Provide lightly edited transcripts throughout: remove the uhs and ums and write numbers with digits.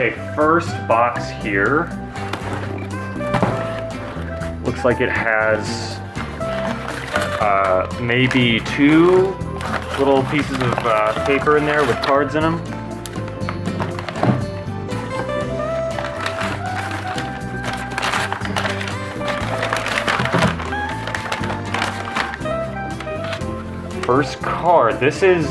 Okay, first box here. Looks like it has maybe 2 little pieces of paper in there with cards in them. First card. This is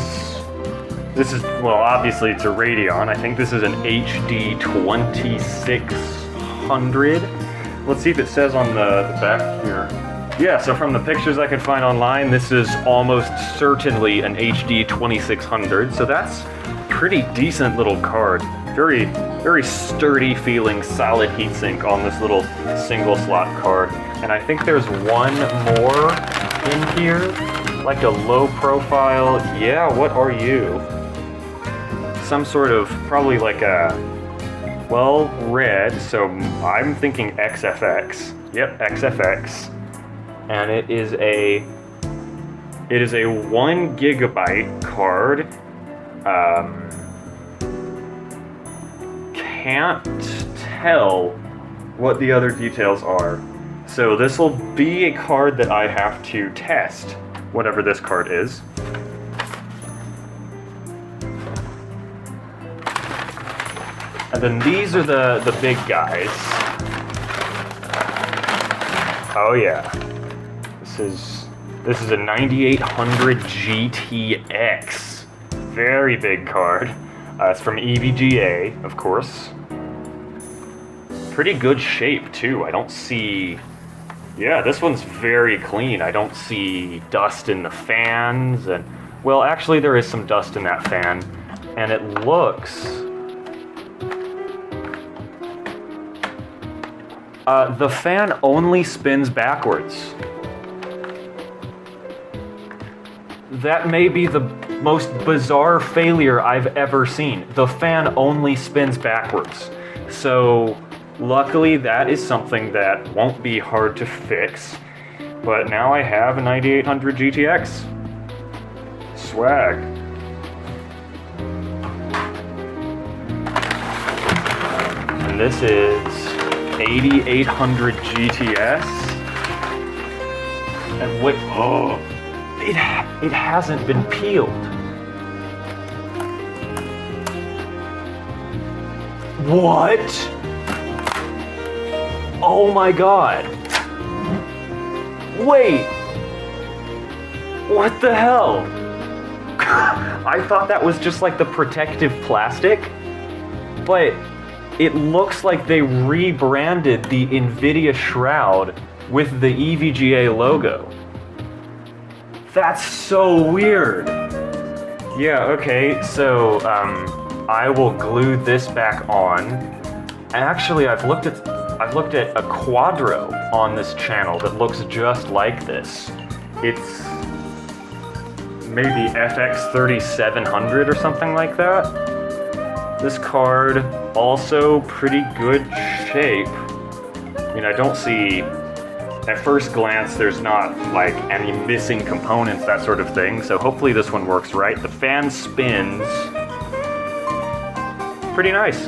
well, obviously it's a Radeon. I think this is an HD 2600. Let's see if it says on the back here. Yeah, so from the pictures I could find online, this is almost certainly an HD 2600. So that's pretty decent little card. Very, very sturdy feeling, solid heatsink on this little single slot card. And I think there's one more in here, like a low profile. Yeah, what are you? Some sort of, probably like a, well, red, so I'm thinking XFX. Yep, XFX. And it is a 1 gigabyte card. Can't tell what the other details are. So this will be a card that I have to test, whatever this card is. And then these are the big guys. Oh yeah. This is a 9800 GTX. Very big card. It's from EVGA, of course. Pretty good shape too. I don't see... Yeah, this one's very clean. I don't see dust in the fans, and... Well, actually there is some dust in that fan. And it looks... the fan only spins backwards. That may be the most bizarre failure I've ever seen. The fan only spins backwards. So, luckily that is something that won't be hard to fix. But now I have a 9800 GTX. Swag. And this is 8800 GTS. And wait, oh, it hasn't been peeled. What? Oh my god. Wait. What the hell? I thought that was just like the protective plastic, but it looks like they rebranded the NVIDIA shroud with the EVGA logo. That's so weird. Yeah, okay, so I will glue this back on. Actually, I've looked at a Quadro on this channel that looks just like this. It's maybe FX 3700 or something like that. This card, also pretty good shape. I mean, I don't see, at first glance, there's not like any missing components, that sort of thing. So hopefully this one works right. The fan spins. Pretty nice.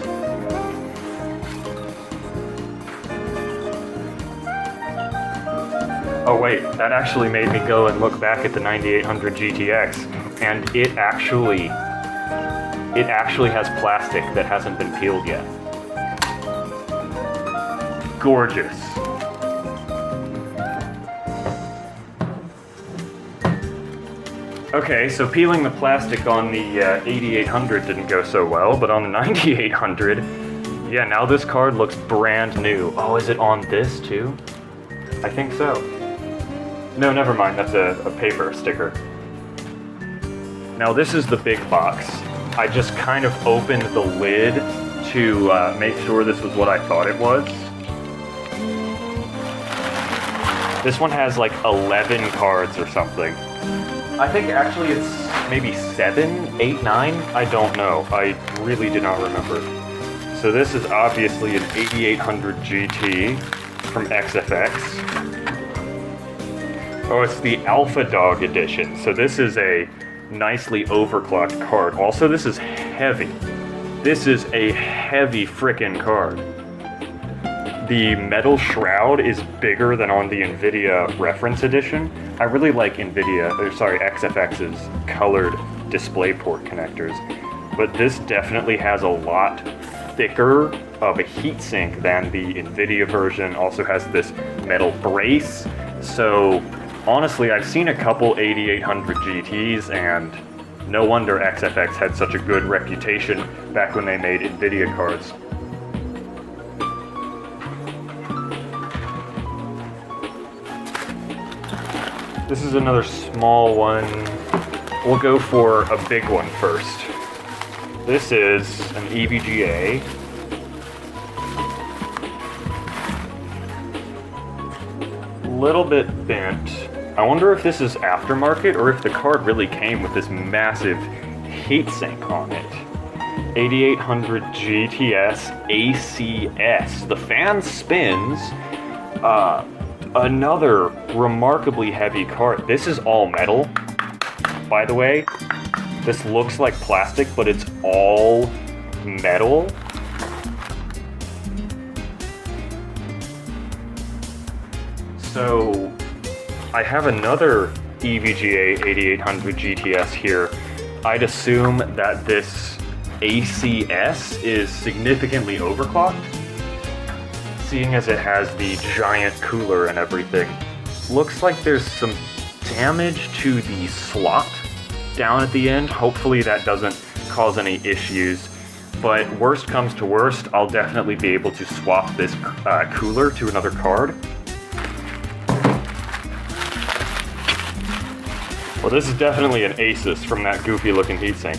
Oh wait, that actually made me go and look back at the 9800 GTX, and it actually has plastic that hasn't been peeled yet. Gorgeous. Okay, so peeling the plastic on the 8800 didn't go so well, but on the 9800, yeah, now this card looks brand new. Oh, is it on this too? I think so. No, never mind, that's a paper sticker. Now this is the big box. I just kind of opened the lid to make sure this was what I thought it was. This one has like 11 cards or something. I think actually it's maybe 7, 8, 9? I don't know. I really do not remember. So this is obviously an 8800 GT from XFX. Oh, it's the Alpha Dog edition. So this is a nicely overclocked card. Also, this is heavy. This is a heavy frickin' card. The metal shroud is bigger than on the NVIDIA reference edition. I really like XFX's colored DisplayPort connectors, but this definitely has a lot thicker of a heatsink than the NVIDIA version. Also has this metal brace. So honestly, I've seen a couple 8800 GTs, and no wonder XFX had such a good reputation back when they made NVIDIA cards. This is another small one. We'll go for a big one first. This is an EVGA. Little bit bent. I wonder if this is aftermarket or if the card really came with this massive heatsink on it. 8800 GTS ACS. The fan spins. Another remarkably heavy card. This is all metal, by the way. This looks like plastic, but it's all metal. So I have another EVGA 8800 GTS here. I'd assume that this ACS is significantly overclocked, seeing as it has the giant cooler and everything. Looks like there's some damage to the slot down at the end. Hopefully that doesn't cause any issues, but worst comes to worst, I'll definitely be able to swap this cooler to another card. Well, this is definitely an Asus from that goofy looking heatsink.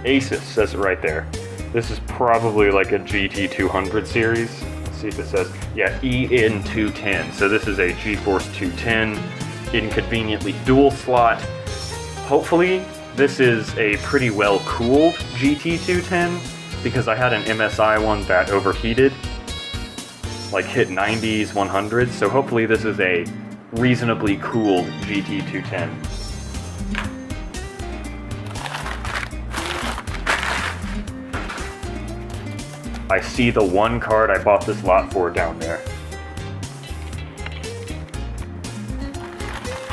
Asus says it right there. This is probably like a GT200 series. Let's see if it says, yeah, EN210. So this is a GeForce 210, inconveniently dual slot. Hopefully this is a pretty well cooled GT210, because I had an MSI one that overheated, like hit 90s, 100s. So hopefully this is a reasonably cooled GT210. I see the one card I bought this lot for down there.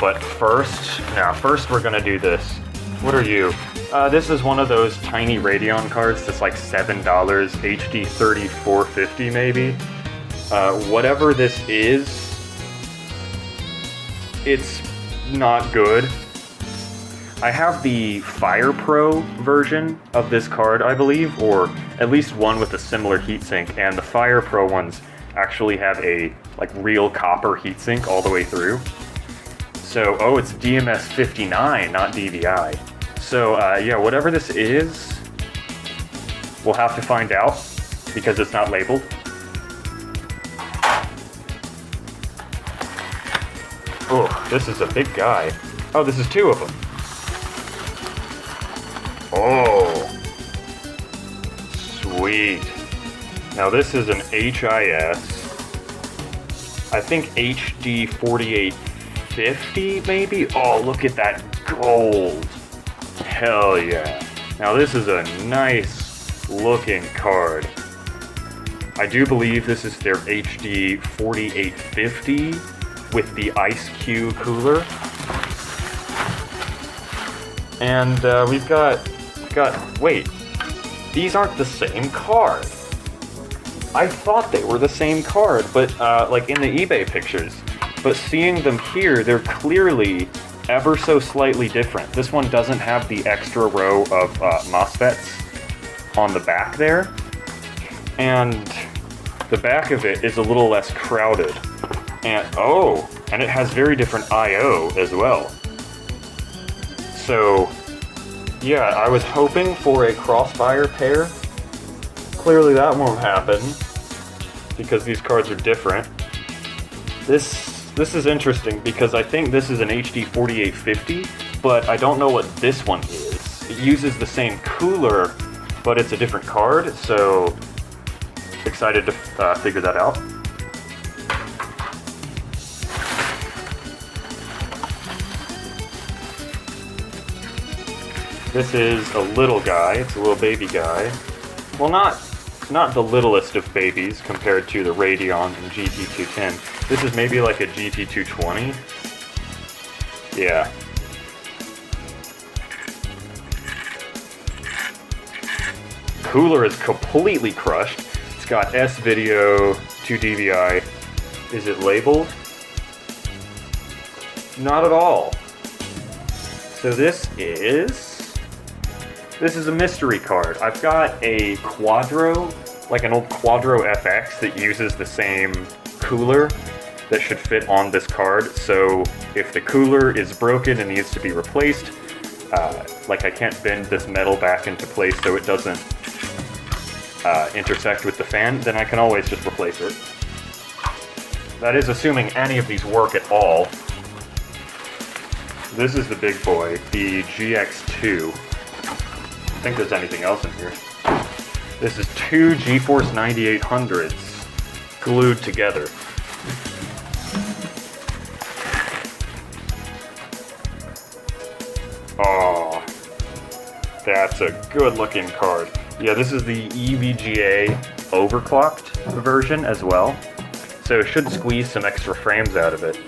But first we're gonna do this. What are you? This is one of those tiny Radeon cards that's like $7, HD 3450 maybe. Whatever this is, it's not good. I have the Fire Pro version of this card, I believe, or at least one with a similar heatsink, and the Fire Pro ones actually have a like real copper heatsink all the way through. So, oh, it's DMS 59, not DVI. So, yeah, whatever this is, we'll have to find out, because it's not labeled. Oh, this is a big guy. Oh, this is two of them. Oh, sweet. Now this is an HIS, I think HD 4850 maybe? Oh, look at that gold. Hell yeah. Now this is a nice looking card. I do believe this is their HD 4850 with the Ice Q cooler. And we've got, wait, these aren't the same card. I thought they were the same card, but like in the eBay pictures. But seeing them here, they're clearly ever so slightly different. This one doesn't have the extra row of MOSFETs on the back there. And the back of it is a little less crowded. And, oh, and it has very different I/O as well. So, yeah, I was hoping for a Crossfire pair. Clearly that won't happen, because these cards are different. This is interesting, because I think this is an HD 4850, but I don't know what this one is. It uses the same cooler, but it's a different card, so excited to figure that out. This is a little guy. It's a little baby guy. Well, not the littlest of babies compared to the Radeon and GT210. This is maybe like a GT220. Yeah. Cooler is completely crushed. It's got S-Video, 2DVI. Is it labeled? Not at all. So this is a mystery card. I've got a Quadro, like an old Quadro FX that uses the same cooler that should fit on this card. So if the cooler is broken and needs to be replaced, like I can't bend this metal back into place so it doesn't intersect with the fan, then I can always just replace it. That is assuming any of these work at all. This is the big boy, the GX2. I think there's anything else in here. This is two GeForce 9800s glued together. Oh, that's a good looking card. Yeah, this is the EVGA overclocked version as well. So it should squeeze some extra frames out of it.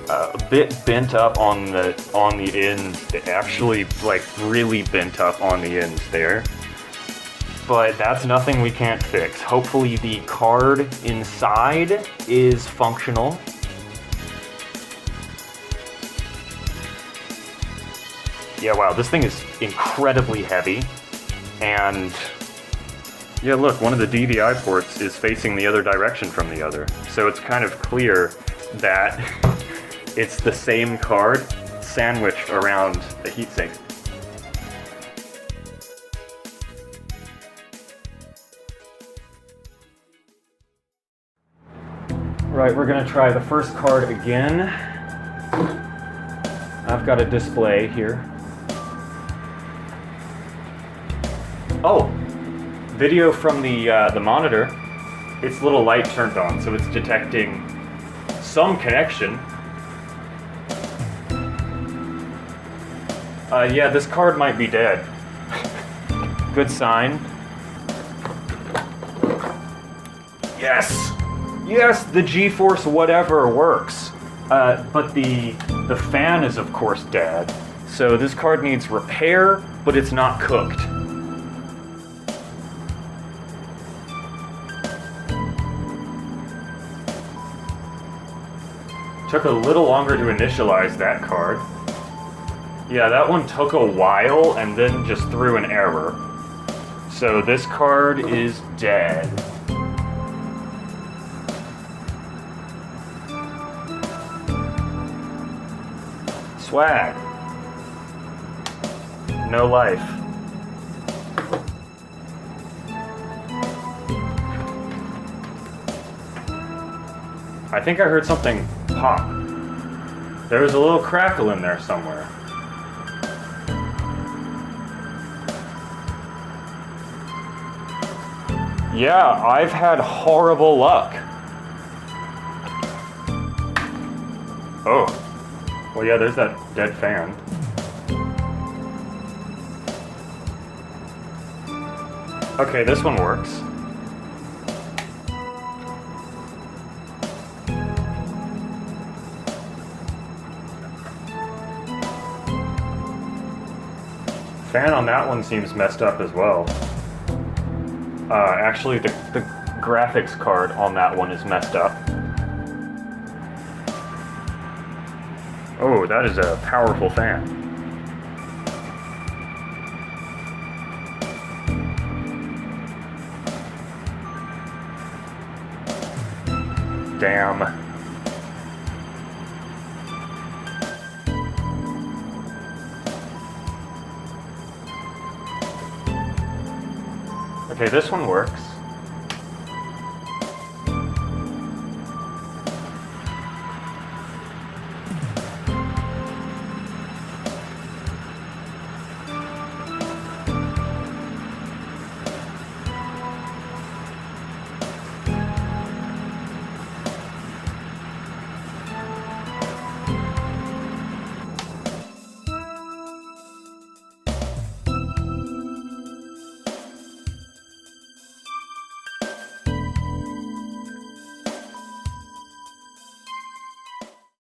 A bit bent up on the ends, actually like really bent up on the ends there. But that's nothing we can't fix. Hopefully the card inside is functional. Yeah, wow, this thing is incredibly heavy. And yeah, look, one of the DVI ports is facing the other direction from the other. So it's kind of clear that it's the same card sandwiched around a heatsink. Right, we're gonna try the first card again. I've got a display here. Oh, video from the monitor. Its little light turned on, so it's detecting some connection. Yeah, this card might be dead. Good sign. Yes! Yes, the GeForce whatever works. But the fan is of course dead. So this card needs repair, but it's not cooked. Took a little longer to initialize that card. Yeah, that one took a while and then just threw an error. So this card is dead. Swag. No life. I think I heard something pop. There was a little crackle in there somewhere. Yeah, I've had horrible luck. Oh. Well, yeah, there's that dead fan. Okay, this one works. Fan on that one seems messed up as well. Actually, the graphics card on that one is messed up. Oh, that is a powerful fan. Damn. Okay, this one works.